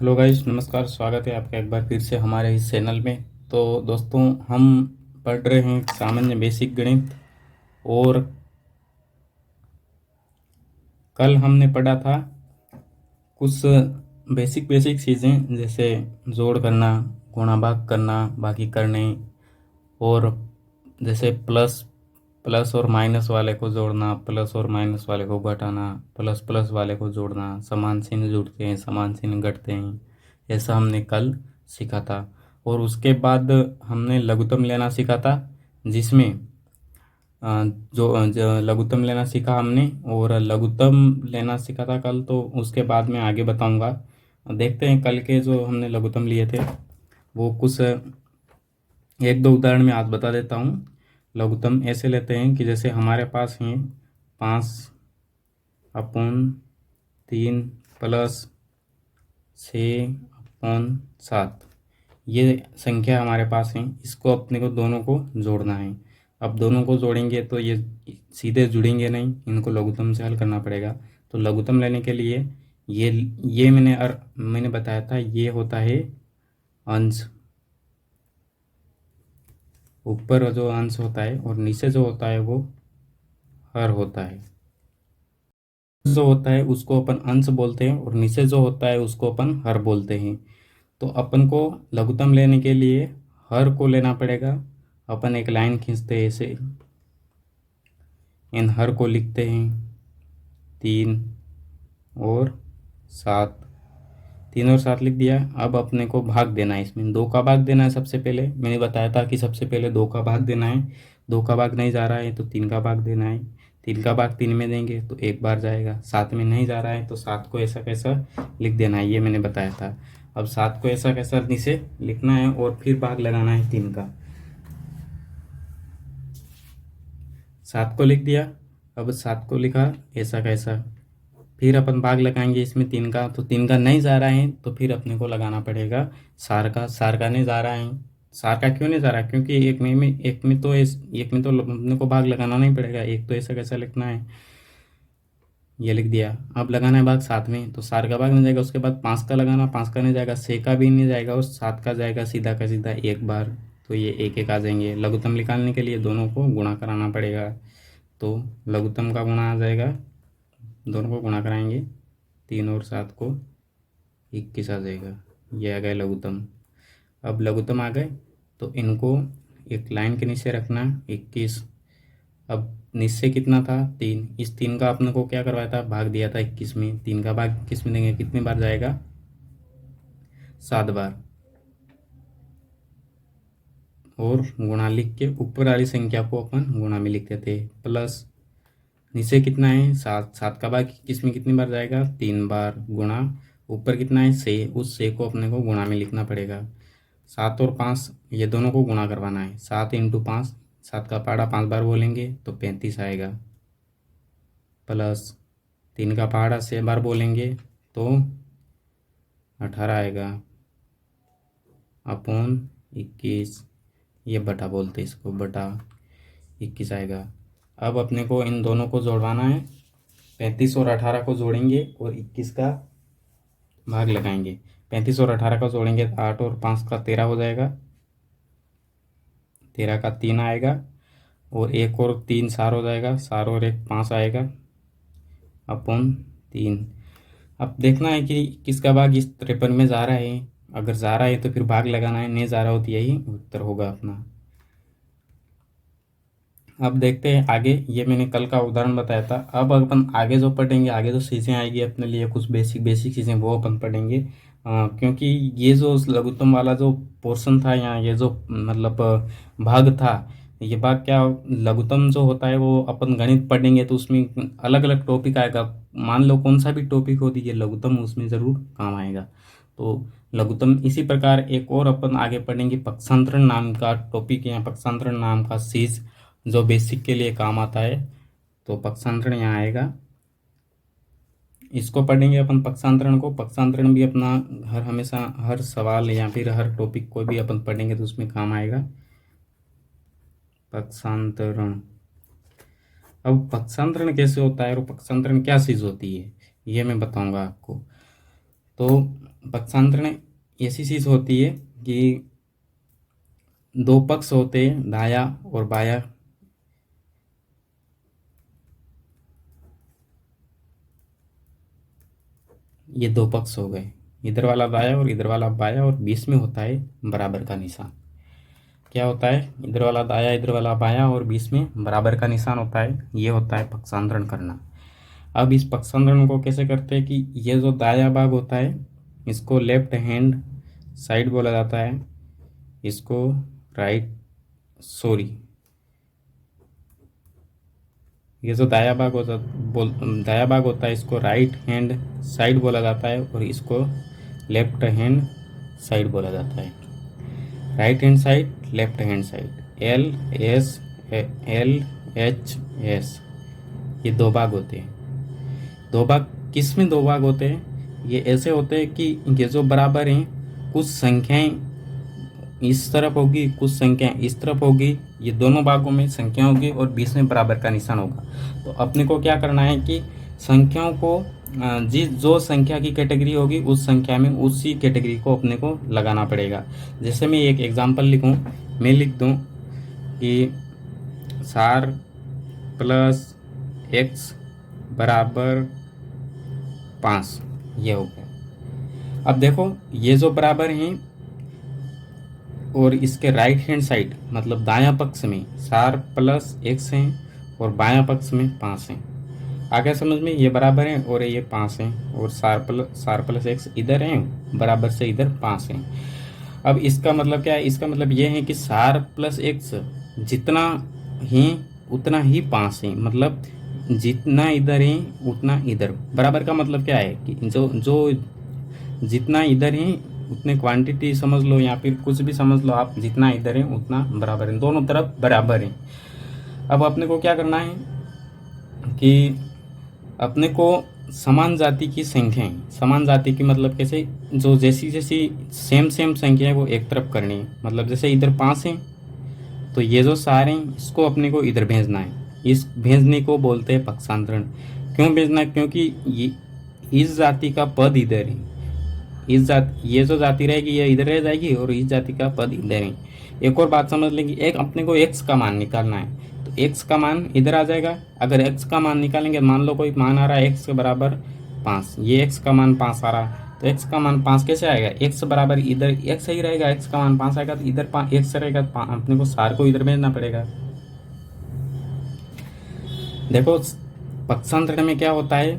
Hello guys, नमस्कार। स्वागत है आपका एक बार फिर से हमारे इस चैनल में। तो दोस्तों, हम पढ़ रहे हैं सामान्य बेसिक गणित। और कल हमने पढ़ा था कुछ बेसिक बेसिक चीज़ें, जैसे जोड़ करना, गुणा भाग करना, बाकी करने, और जैसे प्लस प्लस और माइनस वाले को जोड़ना, प्लस और माइनस वाले को घटाना, प्लस प्लस वाले को जोड़ना, समान चिन्ह जुड़ते हैं, समान चिन्ह घटते हैं। ऐसा हमने कल सीखा था। और उसके बाद हमने लघुत्तम लेना सीखा था, जिसमें जो लघुत्तम लेना सीखा हमने, और लघुत्तम लेना सीखा था कल। तो उसके बाद मैं आगे बताऊंगा। देखते हैं कल के जो हमने लघुत्तम लिए थे वो कुछ एक दो उदाहरण मैं आज बता देता हूँ। लघुत्तम ऐसे लेते हैं कि जैसे हमारे पास हैं 5/3 प्लस 6/7। ये संख्या हमारे पास है, इसको अपने को दोनों को जोड़ना है। अब दोनों को जोड़ेंगे तो ये सीधे जुड़ेंगे नहीं, इनको लघुत्तम से हल करना पड़ेगा। तो लघुत्तम लेने के लिए ये मैंने बताया था, ये होता है अंश। ऊपर जो अंश होता है और नीचे जो होता है वो हर होता है। जो होता है उसको अपन अंश बोलते हैं, और नीचे जो होता है उसको अपन हर बोलते हैं। तो अपन को लघुत्तम लेने के लिए हर को लेना पड़ेगा। अपन एक लाइन खींचते हैं ऐसे, इन हर को लिखते हैं 3 और 7। 3 और 7 लिख दिया। अब अपने को भाग देना है, इसमें 2 का भाग देना है। सबसे पहले मैंने बताया था कि सबसे पहले 2 का भाग देना है। 2 का भाग नहीं जा रहा है तो 3 का भाग देना है। 3 का भाग 3 में देंगे तो एक बार जाएगा। 7 में नहीं जा रहा है तो 7 को ऐसा कैसा लिख देना है, ये मैंने बताया था। अब 7 को ऐसा कैसा नीचे लिखना है और फिर भाग लगाना है 3 का। 7 को लिख दिया। अब 7 को लिखा ऐसा कैसा, फिर अपन भाग लगाएंगे इसमें 3 का। तो 3 का नहीं जा रहा है तो फिर अपने को लगाना पड़ेगा सार का। सार का नहीं जा रहा है। सार का क्यों नहीं जा रहा है? क्योंकि एक में तो अपने को भाग लगाना नहीं पड़ेगा। एक तो ऐसा कैसा लिखना है, ये लिख दिया। अब लगाना है भाग 7 में, तो सार का भाग नहीं जाएगा। उसके बाद 5 का लगाना, 5 का नहीं जाएगा, 6 का भी नहीं जाएगा, और 7 का जाएगा सीधा का सीधा एक बार। तो ये एक एक आ जाएंगे। लघुत्तम निकालने के लिए दोनों को गुणा कराना पड़ेगा। तो लघुत्तम का गुणा आ जाएगा, दोनों को गुणा कराएंगे, 3 और 7 को 21 आ जाएगा। ये आ गए लघुत्तम। अब लघुत्तम आ गए तो इनको एक लाइन के नीचे रखना 21। अब नीचे कितना था 3, इस 3 का अपने को क्या करवाया था, भाग दिया था 21 में। 3 का भाग 21 में देंगे, कितनी बार जाएगा, 7 बार। और गुणा लिख के ऊपर वाली संख्या को अपन गुणा में लिख देते, प्लस नीचे कितना है 7। 7 का भाग 21 में कितनी बार जाएगा, 3 बार। गुणा ऊपर कितना है 6, उस 6 को अपने को गुणा में लिखना पड़ेगा। 7 और 5 ये दोनों को गुणा करवाना है। 7 × 5, 7 का पहाड़ा 5 बार बोलेंगे तो 35 आएगा। प्लस 3 का पहाड़ा 6 बार बोलेंगे तो 18 आएगा, अपॉन 21। ये बटा बोलते इसको, बटा 21 आएगा। अब अपने को इन दोनों को जोड़वाना है। 35 और 18 को जोड़ेंगे और 21 का भाग लगाएंगे। 35 और 18 का जोड़ेंगे तो 8 और 5 का 13 हो जाएगा। 13 का 3 आएगा, और 1 और 3 4 हो जाएगा। 4 और 1 5 आएगा, अपॉन 3। अब देखना है कि किसका भाग इस 53 में जा रहा है। अगर जा रहा है तो फिर भाग लगाना है, नहीं जा रहा हो तो यही उत्तर होगा अपना। अब देखते हैं आगे। ये मैंने कल का उदाहरण बताया था। अब अपन आगे जो पढ़ेंगे, आगे जो चीज़ें आएगी अपने लिए, कुछ बेसिक बेसिक चीज़ें वो अपन पढ़ेंगे। क्योंकि ये जो लघुत्तम वाला जो पोर्शन था, यहाँ ये जो मतलब भाग था, ये भाग क्या, लघुत्तम जो होता है वो अपन गणित पढ़ेंगे तो उसमें अलग अलग टॉपिक आएगा। मान लो कौन सा भी टॉपिक हो दीजिए, लघुत्तम उसमें ज़रूर काम आएगा। तो लघुत्तम इसी प्रकार एक और अपन आगे पढ़ेंगे, पक्षांतरण नाम का टॉपिक, या पक्षांतरण नाम का चीज़ जो बेसिक के लिए काम आता है। तो पक्षांतरण यहाँ आएगा, इसको पढ़ेंगे अपन पक्षांतरण को। पक्षांतरण भी अपना हर हमेशा हर सवाल या फिर हर टॉपिक को भी अपन पढ़ेंगे तो उसमें काम आएगा पक्षांतरण। अब पक्षांतरण कैसे होता है और पक्षांतरण क्या चीज़ होती है, ये मैं बताऊंगा आपको। तो पक्षांतरण ऐसी चीज़ होती है कि दो पक्ष होते हैं, दाया और बाया। ये दो पक्ष हो गए, इधर वाला दाया और इधर वाला बाया, और बीच में होता है बराबर का निशान। क्या होता है? इधर वाला दाया, इधर वाला बाया, और बीच में बराबर का निशान होता है। ये होता है पक्षांतरण करना। अब इस पक्षांतरण को कैसे करते हैं कि ये जो दाया भाग होता है इसको लेफ्ट हैंड साइड बोला जाता है, इसको ये जो दाया भाग होता है इसको राइट हैंड साइड बोला जाता है, और इसको लेफ्ट हैंड साइड बोला जाता है। Right hand side, left hand side, LHS, ये दो भाग होते हैं। दो भाग किस में दो भाग होते हैं? ये ऐसे होते हैं कि ये जो बराबर हैं, कुछ संख्याएं इस तरफ होगी, कुछ संख्याएं इस तरफ होगी। ये दोनों भागों में संख्या होगी और बीच में बराबर का निशान होगा। तो अपने को क्या करना है कि संख्याओं को जिस जो संख्या की कैटेगरी होगी उस संख्या में उसी कैटेगरी को अपने को लगाना पड़ेगा। जैसे मैं एक एग्जांपल लिखूं, मैं लिख दूं कि 4 + x = 5, ये हो गया। अब देखो ये जो बराबर हैं और इसके राइट हैंड साइड मतलब दायां पक्ष में 4 + x हैं और बायां पक्ष में 5 हैं। आगे समझ में? ये बराबर हैं और ये 5 हैं, और 4 + x इधर हैं, बराबर से इधर 5 हैं। अब इसका मतलब क्या है? इसका मतलब ये है कि 4 + x जितना ही उतना ही 5 है, मतलब जितना इधर है उतना इधर। बराबर का मतलब क्या है कि जो जितना इधर है उतने क्वांटिटी समझ लो या फिर कुछ भी समझ लो आप, जितना इधर है उतना बराबर है, दोनों तरफ बराबर है। अब अपने को क्या करना है कि अपने को समान जाति की संख्याएं, समान जाति की मतलब कैसे, जो जैसी जैसी सेम संख्या है वो एक तरफ करनी है। मतलब जैसे इधर 5 हैं तो ये जो सारे हैं इसको अपने को इधर भेजना है। इस भेजने को बोलते हैं पक्षांतरण। क्यों भेजना है? क्योंकि इस जाति का पद इधर है, ये जो जाति रहेगी ये इधर रह जाएगी और इस जाति का पद इधर है। एक और बात समझ लेंगे, एक अपने को x का मान निकालना है तो x का मान इधर आ जाएगा। अगर x का मान निकालेंगे, मान लो कोई मान आ रहा है x के बराबर 5, ये x का मान 5 आ रहा है, तो x का मान 5 कैसे आएगा? x बराबर इधर x ही रहेगा, x का मान 5 आएगा तो इधर x रहेगा, तो अपने को सार को इधर भेजना पड़ेगा। देखो पक्षांतरण में क्या होता है,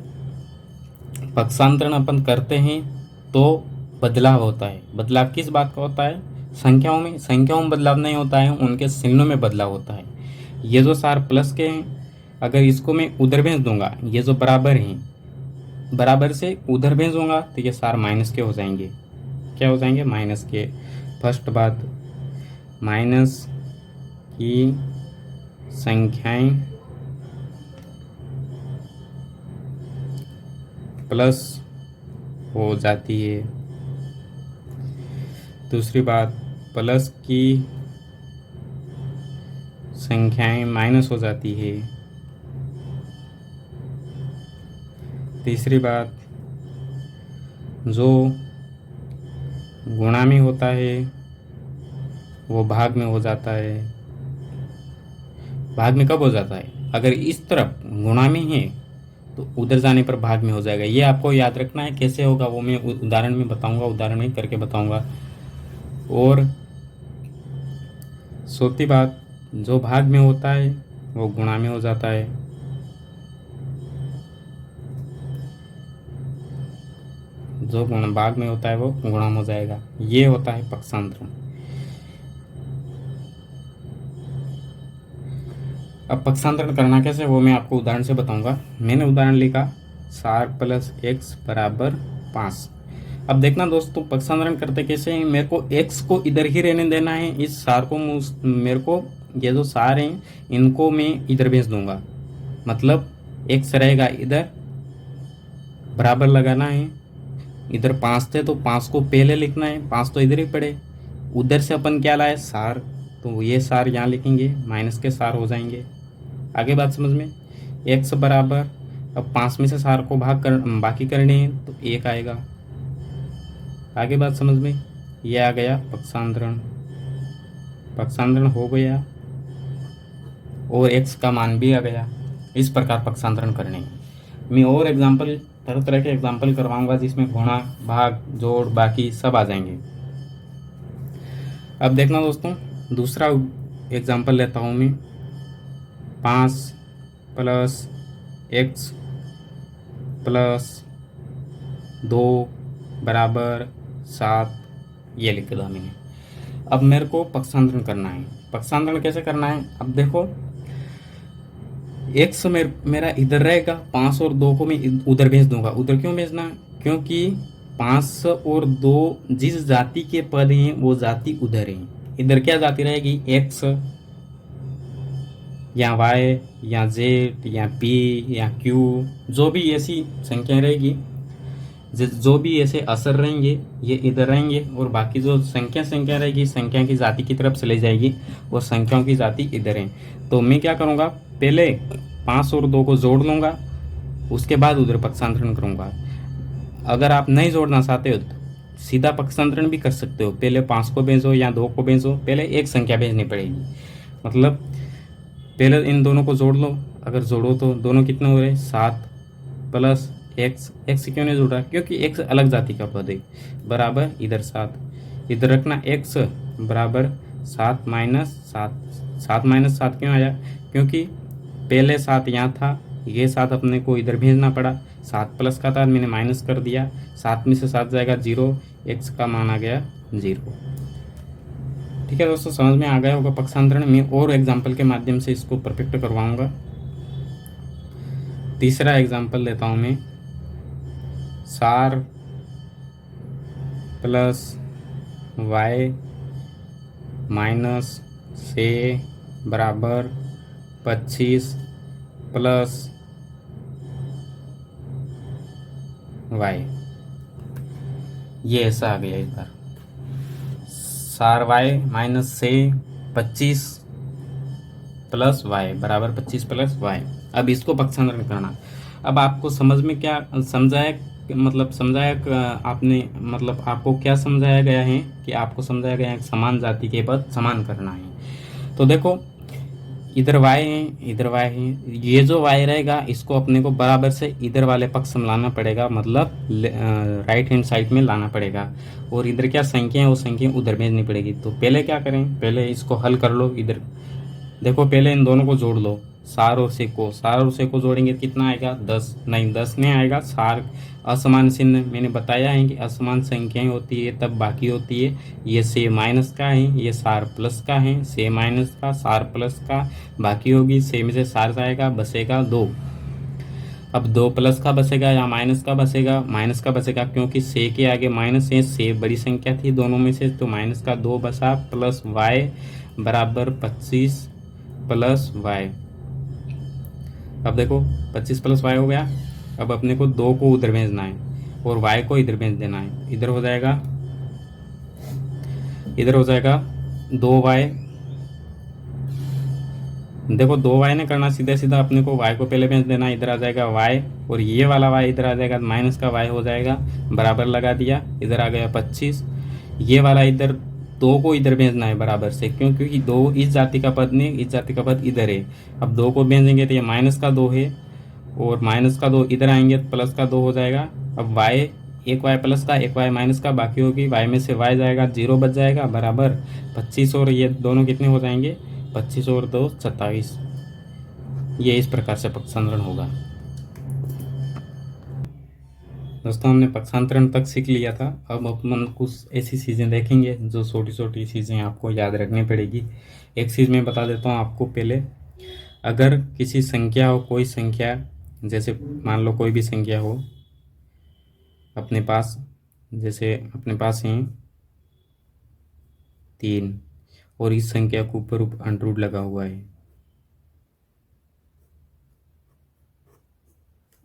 पक्षांतरण अपन करते हैं तो बदलाव होता है। बदलाव किस बात का होता है? संख्याओं में बदलाव नहीं होता है, उनके चिन्हों में बदलाव होता है। ये जो सार प्लस के हैं, अगर इसको मैं उधर भेज दूंगा, ये जो बराबर हैं बराबर से उधर भेजूंगा तो ये सार माइनस के हो जाएंगे। क्या हो जाएंगे? माइनस के। फर्स्ट बात, माइनस की संख्याएं प्लस हो जाती है। दूसरी बात, प्लस की संख्याएं माइनस हो जाती है। तीसरी बात, जो गुणा में होता है वो भाग में हो जाता है। भाग में कब हो जाता है? अगर इस तरफ गुणा में है तो उधर जाने पर भाग में हो जाएगा। ये आपको याद रखना है। कैसे होगा वो मैं उदाहरण में बताऊंगा, उदाहरण में करके बताऊंगा। और चौथी बात, जो भाग में होता है वो गुणा में हो जाता है। जो भाग में होता है वो गुणा में हो जाएगा। ये होता है पक्षांतरण। अब पक्षांतरण करना कैसे वो मैं आपको उदाहरण से बताऊंगा। मैंने उदाहरण लिखा 4 + x = 5। अब देखना दोस्तों पक्षांतरण करते कैसे हैं। मेरे को x को इधर ही रहने देना है, इस सार को मेरे को ये जो सार हैं इनको मैं इधर भेज दूंगा। मतलब x रहेगा इधर, बराबर लगाना है। इधर 5 थे तो 5 को पहले लिखना है, 5 तो इधर ही पड़े। उधर से अपन क्या लाए? सार, तो ये सार यहाँ लिखेंगे, माइनस के सार हो जाएंगे। आगे बात समझ में? x बराबर, अब 5 में से सार को बाकी करने हैं तो 1 आएगा। आगे बात समझ में। ये आ गया पक्षांतरण, पक्षांतरण हो गया और x का मान भी आ गया। इस प्रकार पक्षांतरण करने हैं। मैं और एग्जाम्पल, तरह तरह के एग्जाम्पल करवाऊंगा जिसमें गुणा, भाग, जोड़, बाकी सब आ जाएंगे। अब देखना दोस्तों, दूसरा एग्जाम्पल लेता हूँ मैं। 5 प्लस x प्लस 2 बराबर 7, ये लिख दिया मैंने। अब मेरे को पक्षांतरण करना है। पक्षांतरण कैसे करना है? अब देखो, x मेरा इधर रहेगा, 5 और 2 को मैं उधर भेज दूंगा। उधर क्यों भेजना? क्योंकि 5 और 2 जिस जाति के पद हैं वो जाति उधर है। इधर क्या जाति रहेगी? x या y या z या p या q, जो भी ऐसी संख्या रहेगी, जो भी ऐसे असर रहेंगे ये इधर रहेंगे, और बाकी जो संख्या रहेगी संख्या की जाति की तरफ चले जाएगी, और संख्याओं की जाति इधर है। तो मैं क्या करूँगा, पहले 5 और 2 को जोड़ लूँगा, उसके बाद उधर पक्षांतरण करूँगा। अगर आप नहीं जोड़ना चाहते हो तो सीधा पक्षांतरण भी कर सकते हो। पहले 5 को भेजो या 2 को भेजो, पहले एक संख्या भेजनी पड़ेगी। मतलब पहले इन दोनों को जोड़ लो। अगर जोड़ो तो दोनों कितने हो रहे? 7 प्लस एक्स। एक्स क्यों नहीं जोड़ा? क्योंकि एक्स अलग जाति का पद है, बराबर इधर 7। इधर रखना x बराबर 7 माइनस 7। 7 माइनस 7 क्यों आया? क्योंकि पहले 7 यहाँ था, ये 7 अपने को इधर भेजना पड़ा। 7 प्लस का था, मैंने माइनस कर दिया। 7 में से 7 जाएगा 0, x का मान आ गया 0। ठीक है दोस्तों, समझ में आ गया होगा पक्षांतरण। मैं और एग्जाम्पल के माध्यम से इसको परफेक्ट करवाऊंगा। तीसरा एग्जाम्पल लेता हूँ मैं। 4 प्लस y माइनस 6 बराबर 25 प्लस y। ये ऐसा आ गया इस बार। 4y माइनस 6 25 प्लस y बराबर 25 प्लस y। अब इसको पक्षांतरण करना। अब आपको समझ में क्या समझाया, मतलब समझाया आपने, मतलब आपको क्या समझाया गया है कि आपको समझाया गया है समान जाति के पद समान करना है। तो देखो, इधर y है, इधर y है। ये जो y रहेगा इसको अपने को बराबर से इधर वाले पक्ष में लाना पड़ेगा, मतलब राइट हैंड साइड में लाना पड़ेगा। और इधर क्या संख्या है वो संख्या उधर भेजनी पड़ेगी। तो पहले क्या करें, पहले इसको हल कर लो। इधर देखो, पहले इन दोनों को जोड़ लो। 4 और 6 को, 4 और 6 को जोड़ेंगे कितना आएगा? 10। नहीं, 10 नहीं आएगा। 4 असमान चिन्ह, मैंने बताया है कि असमान संख्याएं होती है तब बाकी होती है। ये 6 माइनस का है, ये 4 प्लस का है। 6 माइनस का, 4 प्लस का, बाकी होगी 6 में से 4 जाएगा, बचेगा 2। अब 2 प्लस का बचेगा या माइनस का बचेगा? माइनस का बचेगा, क्योंकि 6 के आगे माइनस है। 6 बड़ी संख्या थी दोनों में से, तो माइनस का 2 बचा, प्लस y बराबर 25 प्लस y। अब देखो 25 प्लस y हो गया। अब अपने को 2 को उधर भेजना है और y को इधर भेज देना है। इधर हो जाएगा, इधर हो जाएगा 2y। देखो 2y ने करना सीधा सीधा, अपने को y को पहले भेज देना, इधर आ जाएगा y, और ये वाला y इधर आ जाएगा, माइनस का y हो जाएगा, बराबर लगा दिया, इधर आ गया 25। ये वाला इधर 2 को इधर भेजना है बराबर से, क्यों? क्योंकि 2 इस जाति का पद नहीं, इस जाति का पद इधर है। अब 2 को भेजेंगे तो ये माइनस का 2 है, और माइनस का 2 इधर आएंगे तो प्लस का 2 हो जाएगा। अब y, एक y प्लस का, एक y माइनस का, बाकी होगी y में से y जाएगा, 0 बच जाएगा, बराबर 25, और ये दोनों कितने हो जाएंगे? 25 और 2 27। ये इस प्रकार से पक्षांतरण होगा। दोस्तों, हमने पक्षांतरण तक सीख लिया था। अब अपन कुछ ऐसी चीज़ें देखेंगे जो छोटी छोटी चीज़ें आपको याद रखनी पड़ेगी। एक चीज़ मैं बता देता हूँ आपको पहले। अगर किसी संख्या हो, कोई संख्या, जैसे मान लो कोई भी संख्या हो अपने पास, जैसे अपने पास हैं 3, और इस संख्या के ऊपर अंडर लगा हुआ है।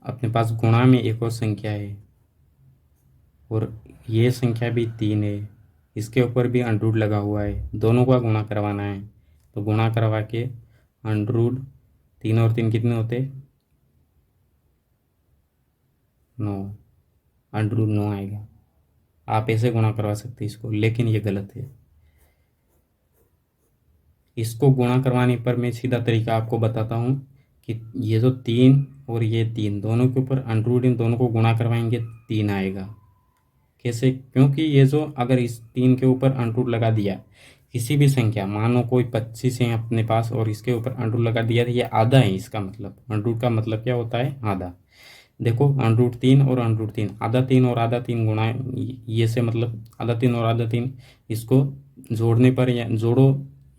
अपने पास गुणा में एक और संख्या है, और ये संख्या भी 3 है, इसके ऊपर भी अंडर लगा हुआ है। दोनों का गुणा करवाना है। तो गुणा करवा के अंडर 3 और 3 कितने होते? 9। अंडर 9 आएगा। आप ऐसे गुणा करवा सकते हैं इसको, लेकिन ये गलत है। इसको गुणा करवाने पर मैं सीधा तरीका आपको बताता हूँ कि ये जो 3 और ये 3 दोनों के ऊपर अंडर इन दोनों को गुणा करवाएंगे 3 आएगा। कैसे? क्योंकि ये जो अगर इस 3 के ऊपर अंडर लगा दिया किसी भी संख्या, मानो कोई 25 है अपने पास और इसके ऊपर अंडर लगा दिया तो ये आधा है। इसका मतलब अंडर का मतलब क्या होता है? आधा। देखो अंडर 3 और अंडर 3, आधा 3 और आधा 3 गुणा ये से मतलब आधा 3 और आधा 3, इसको जोड़ने पर या जोड़ो,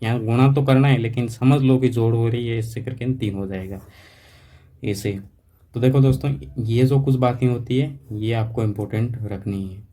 यहाँ गुणा तो करना है लेकिन समझ लो कि जोड़ हो रही है, इससे करके 3 हो जाएगा ऐसे। तो देखो दोस्तों, ये जो कुछ बातें होती है ये आपको इम्पोर्टेंट रखनी है।